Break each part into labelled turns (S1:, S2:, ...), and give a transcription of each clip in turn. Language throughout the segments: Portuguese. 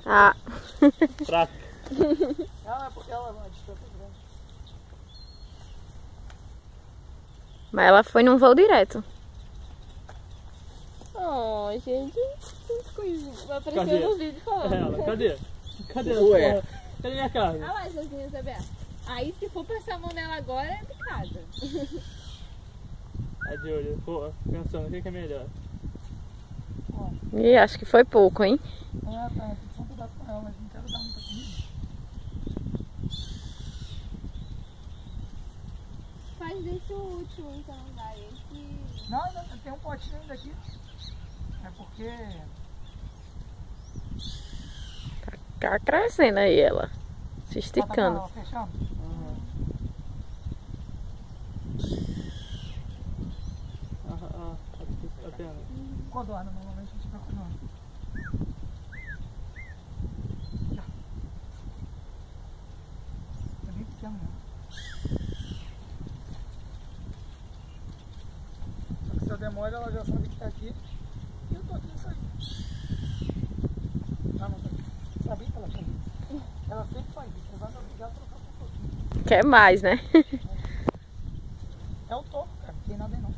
S1: Ah.
S2: Fraca.
S3: Ela é porque ela é a distância grande.
S1: Mas ela foi num voo direto.
S4: Oh, gente. Vai
S2: Cadê?
S4: aparecer no vídeo falando.
S2: Ela, cadê? Cadê a
S3: Ué.
S2: porra? Cadê minha carne?
S4: Olha lá, Josinha Isabel. Aí se for passar a mão nela agora, é picada.
S2: Tá de olho, pô, pensando, o que é melhor?
S1: Ih, acho que foi pouco, hein?
S3: É, tá, tem que só um pedaço com ela, mas não quero dar muita comida.
S4: Faz desse o último, então, vai. Esse...
S3: Não, ainda tem um potinho ainda aqui. É porque...
S1: Tá crescendo aí ela. Se esticando.
S3: Tá fechando.
S2: A pena.
S3: Codorna, normalmente a gente vai codorna. É bem pequeno mesmo. Só que se eu der mole, ela já sabe que tá aqui. E eu tô aqui nisso aí. Ah, não tá aqui. Sabia que ela tinha isso. Ela sempre faz isso. Você vai me obrigar a trocar um pouquinho.
S1: Quer mais, né?
S3: É o topo, cara. Não tem nada aí não.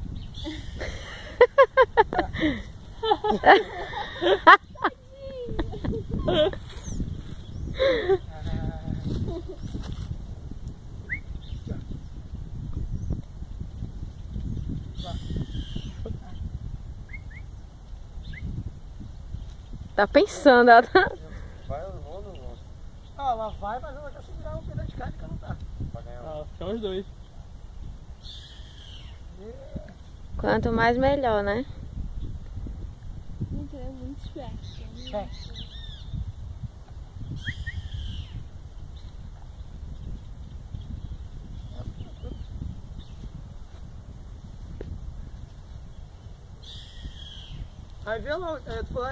S1: Tá pensando, ela tá...
S5: Vai, eu vou ou não vou?
S3: Ah, ela vai, mas ela quer segurar um pedaço de carne que não tá.
S5: Pra ganhar
S2: Ah, são os dois.
S1: Quanto mais melhor, né?
S4: Gente, ela é muito esperta.
S3: É. Aí vê lá, tu falou,